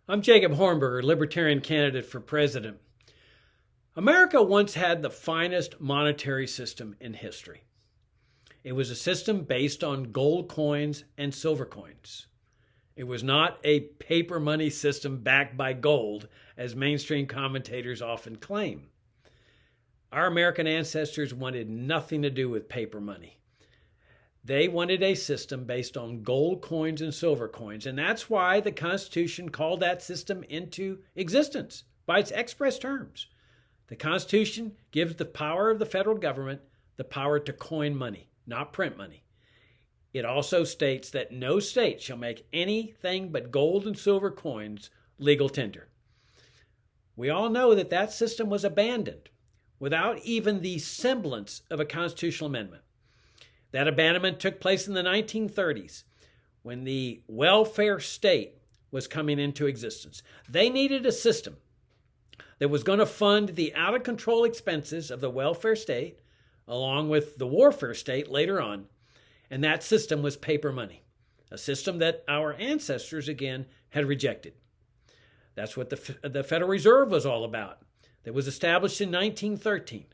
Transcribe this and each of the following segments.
I'm Jacob Hornberger, Libertarian candidate for president. America once had the finest monetary system in history. It was a system based on gold coins and silver coins. It was not a paper money system backed by gold, as mainstream commentators often claim. Our American ancestors wanted nothing to do with paper money. They wanted a system based on gold coins and silver coins, and that's why the Constitution called that system into existence by its express terms. The Constitution gives the power of the federal government the power to coin money, not print money. It also states that no state shall make anything but gold and silver coins legal tender. We all know that that system was abandoned without even the semblance of a constitutional amendment. That abandonment took place in the 1930s when the welfare state was coming into existence. They needed a system that was going to fund the out-of-control expenses of the welfare state along with the warfare state later on, and that system was paper money, a system that our ancestors, again, had rejected. That's what the Federal Reserve was all about. That was established in 1913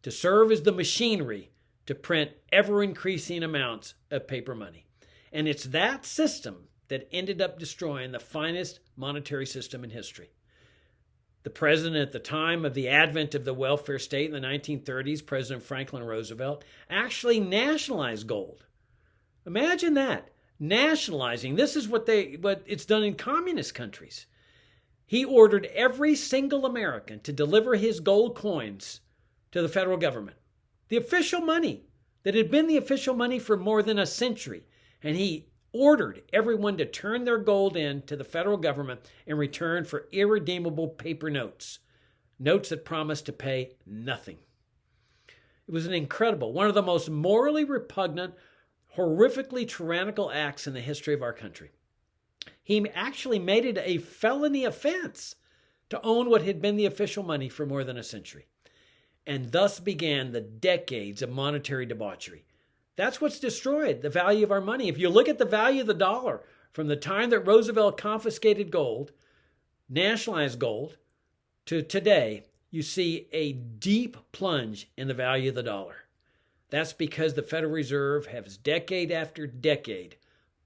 to serve as the machinery to print ever-increasing amounts of paper money. And it's that system that ended up destroying the finest monetary system in history. The president at the time of the advent of the welfare state in the 1930s, President Franklin Roosevelt, actually nationalized gold. Imagine that, nationalizing. This is what it's done in communist countries. He ordered every single American to deliver his gold coins to the federal government. The official money that had been the official money for more than a century. And he ordered everyone to turn their gold in to the federal government in return for irredeemable paper notes, notes that promised to pay nothing. It was one of the most morally repugnant, horrifically tyrannical acts in the history of our country. He actually made it a felony offense to own what had been the official money for more than a century. And thus began the decades of monetary debauchery. That's what's destroyed the value of our money. If you look at the value of the dollar from the time that Roosevelt confiscated gold, nationalized gold, to today, you see a deep plunge in the value of the dollar. That's because the Federal Reserve has decade after decade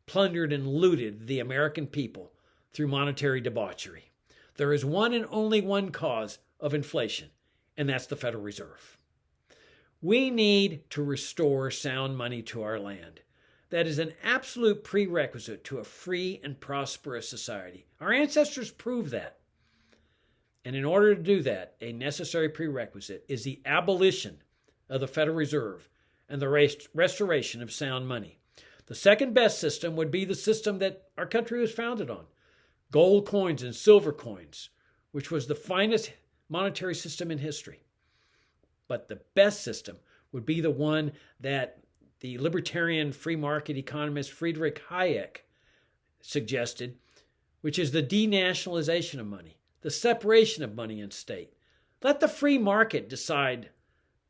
plundered and looted the American people through monetary debauchery. There is one and only one cause of inflation, and that's the Federal Reserve. We need to restore sound money to our land. That is an absolute prerequisite to a free and prosperous society. Our ancestors proved that. And in order to do that, a necessary prerequisite is the abolition of the Federal Reserve and the restoration of sound money. The second best system would be the system that our country was founded on, gold coins and silver coins, which was the finest monetary system in history. But the best system would be the one that the libertarian free market economist Friedrich Hayek suggested, which is the denationalization of money, the separation of money and state. Let the free market decide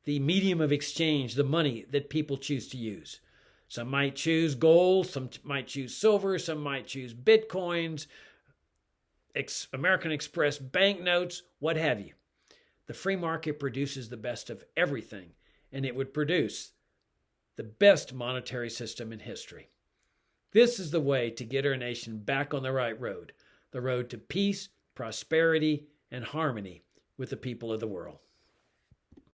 the medium of exchange, the money that people choose to use. Some might choose gold, some might choose silver, some might choose bitcoins, American Express banknotes, what have you. The free market produces the best of everything, and it would produce the best monetary system in history. This is the way to get our nation back on the road to peace, prosperity, and harmony with the people of the world.